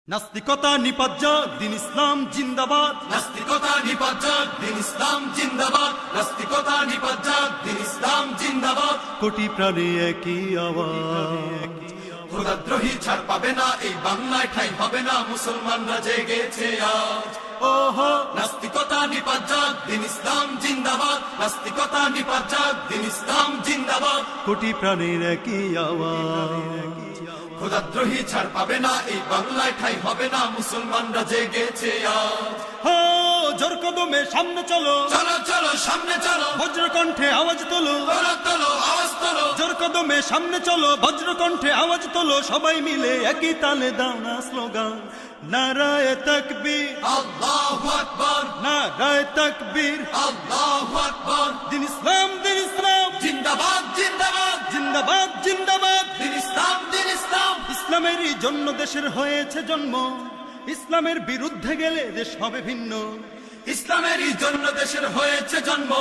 নাস্তিকতা নিপাত দিন ইসলাম জিন্দাবাদ। নাস্তিকতা নিপাত দিন ইসলাম জিন্দাবাদ। নাস্তিকতা নিপাত দিন ইসলাম জিন্দাবাদ। কোটি প্রাণে একই আওয়াজ, খোদাদ্রোহী ছাড় পাবে না এই বাংলায়, ঠাই হবে না মুসলমানরা জেগেছে আজ। ওহো নাস্তিকতা নিপাত দিন ইসলাম জিন্দাবাদ। নাস্তিকতা নিপাত দিন ইসলাম জিন্দাবাদ। কোটি প্রাণের একই আওয়াজ, খোদাদ্রোহী ছাড় পাবে না এই বাংলায়, ঠাই হবে না মুসলমানরা জেগেছে আজ। হো জোর কদমে সামনে চলো, চলো চলো সামনে চলো, বজ্রকণ্ঠে আওয়াজ তোলো। তোলো তোলো আওয়াজ তোলো। জোর কদমে সামনে চলো, বজ্রকণ্ঠে আওয়াজ তোলো। সবাই মিলে একই তালে দাও না স্লোগান, নারায়ে তাকবীর, আল্লাহু আকবার, নারায়ে তাকবীর। আল্লাহু আকবার। দিন ইসলাম, দিন ইসলাম, জিন্দাবাদ জিন্দাবাদ, জিন্দাবাদ জিন্দাবাদ। দিন ইসলাম দিন ইসলাম। ইসলামেরই জন্য দেশের হয়েছে জন্ম, ইসলামের বিরুদ্ধে গেলে দেশ হবে ভিন্ন। ইসলামেরই জন্য দেশের হয়েছে জন্ম,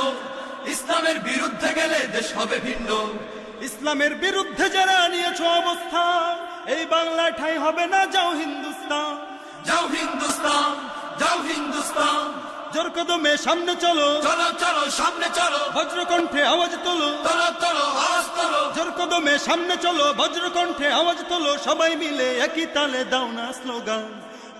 ইসলামের বিরুদ্ধে গেলে দেশ হবে ভিন্ন। ইসলামের বিরুদ্ধে যারা নিয়েছো অবস্থা, এই বাংলায় ঠাই হবে না, যাও হিন্দুস্তান। যাও হিন্দুস্তান, যাও হিন্দুস্তান। জোর কদমে সামনে চলো, চলো চলো সামনে চলো, বজ্রকণ্ঠে আওয়াজ তোলো। তোলো তোলো আওয়াজ তোলো। জোর কদমে সামনে চলো, বজ্রকণ্ঠে আওয়াজ তোলো। সবাই মিলে একই তালে দাও না স্লোগান,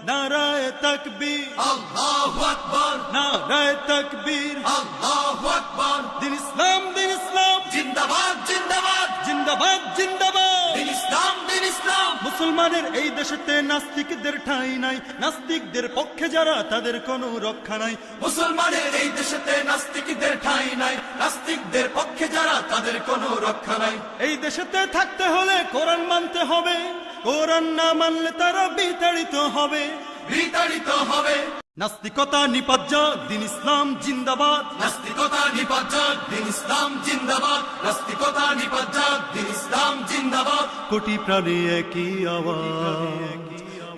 নারায়ে তাকবীর, আল্লাহু আকবার, নারায়ে তাকবীর। আল্লাহু আকবার। দিন ইসলাম, দিন ইসলাম, জিন্দাবাদ জিন্দাবাদ, জিন্দাবাদ জিন্দাবাদ। দিন ইসলাম দিন ইসলাম। মুসলমানের এই দেশেতে নাস্তিকদের ঠাঁই নাই, নাস্তিকদের পক্ষে যারা তাদের কোনো রক্ষা নাই। মুসলমানের এই দেশেতে নাস্তিকদের ঠাঁই নাই, নাস্তিকদের পক্ষে যারা তাদের কোনো রক্ষা নাই। এই দেশেতে থাকতে হলে কোরআন মানতে হবে, কোরআন না মানলে তারা বিতাড়িত হবে। বিতাড়িত হবে। নাস্তিকতা নিপাত দিন ইসলাম জিন্দাবাদ। নাস্তিকতা নিপাত দিন ইসলাম জিন্দাবাদ। নাস্তিকতা নিপাত দিন ইসলাম জিন্দাবাদ। কোটি প্রাণে একই আওয়াজ,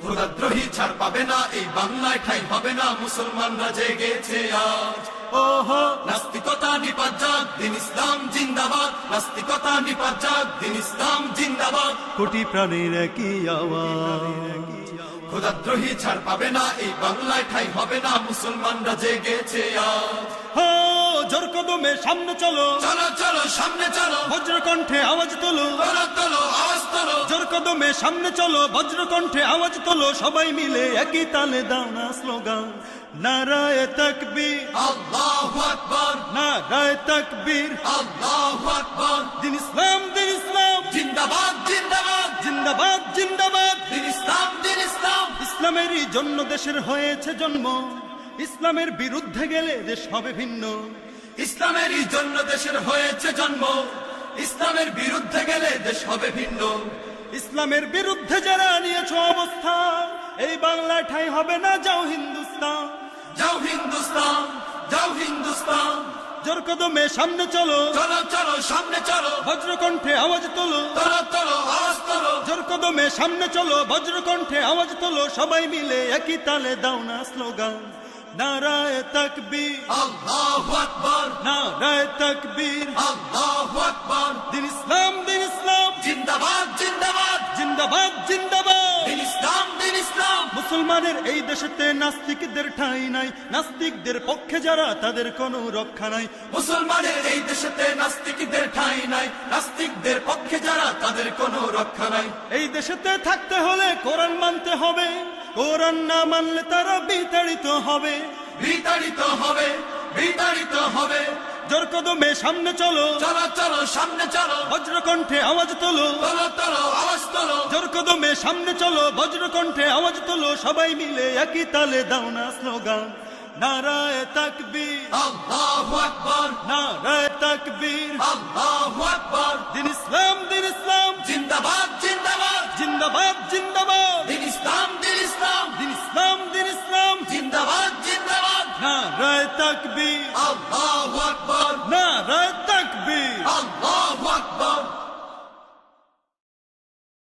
খোদাদ্রোহী ছাড় পাবে না এই বাংলায়, ঠাই হবে না মুসলমানরা জেগেছে আজ। ওহো নাস্তিকতা নিপাত দিন ইসলাম জিন্দাবাদ। নাস্তিকতা নিপাত দিন ইসলাম জিন্দাবাদ। কোটি প্রাণের একই আওয়াজ, খোদাদ্রোহী ছাড় পাবে না এই বাংলায়, ঠাই হবে না মুসলমানরা জেগেছে আজ। হো জোর কদমে সামনে চলো, চলো চলো সামনে চলো, বজ্রকণ্ঠে আওয়াজ তোলো। তোলো তোলো আওয়াজ তোলো। জোর কদমে সামনে চলো, বজ্রকণ্ঠে আওয়াজ তোলো। সবাই মিলে একই তালে দাও না স্লোগান, নারায়ে তাকবীর, আল্লাহু আকবার, নারায়ে তাকবীর। আল্লাহু আকবার। দিন ইসলাম, দিন ইসলাম, জিন্দাবাদ জিন্দাবাদ, জিন্দাবাদ জিন্দাবাদ। দিন ইসলাম দিন ইসলাম। ইসলামেরই জন্য দেশের হয়েছে জন্ম, ইসলামের বিরুদ্ধে গেলে দেশ হবে ভিন্ন। ইসলামেরই জন্য দেশের হয়েছে জন্ম, ইসলামের বিরুদ্ধে গেলে দেশ হবে ভিন্ন। ইসলামের বিরুদ্ধে যারা নিয়েছো অবস্থা, এই বাংলায় ঠাই হবে না, যাও হিন্দুস্তান। যাও হিন্দুস্তান, যাও হিন্দুস্তান। জোর কদমে সামনে চলো, চলো চলো সামনে চলো, বজ্রকণ্ঠে আওয়াজ তোলো। তোলো তোলো আওয়াজ তোলো। জোর কদমে সামনে চলো, বজ্রকণ্ঠে আওয়াজ তোলো। সবাই মিলে একই তালে দাও না স্লোগান, নারায়ে তাকবীর, আল্লাহু আকবার, নারায়ে তাকবীর। আল্লাহু আকবার। দিন ইসলাম, দিন ইসলাম, জিন্দাবাদ জিন্দাবাদ, জিন্দাবাদ জিন্দাবাদ। দিন ইসলাম দিন ইসলাম। মুসলমানের এই দেশেতে নাস্তিকদের ঠাঁই নাই, নাস্তিকদের পক্ষে যারা তাদের কোনো রক্ষা নাই। মুসলমানের এই দেশেতে নাস্তিকদের ঠাঁই নাই, নাস্তিকদের পক্ষে যারা তাদের কোনো রক্ষা নাই। এই দেশেতে থাকতে হলে কোরআন মানতে হবে, কোরআন না মানলে তারা বিতাড়িত হবে। বিতাড়িত হবে, বিতাড়িত হবে। জোর কদমে সামনে চলো, চলো চলো সামনে চলো, বজ্রকণ্ঠে আওয়াজ তোলো। তোলো তোলো আওয়াজ তোলো। জোর কদমে সামনে চলো, বজ্রকণ্ঠে আওয়াজ তোলো। সবাই মিলে একই তালে দাও না স্লোগান, নারায়ে তাকবীর, আল্লাহু আকবার, নারায়ে তাকবীর। আল্লাহু আকবার। দিন ইসলাম, দিন ইসলাম, জিন্দাবাদ জিন্দাবাদ, জিন্দাবাদ জিন্দাবাদ। দিন ইসলাম দিন ইসলাম। দিন ইসলাম, দিন ইসলাম, জিন্দাবাদ জিন্দাবাদ, নারায়ে তাকবীর। আল্লাহু আকবার।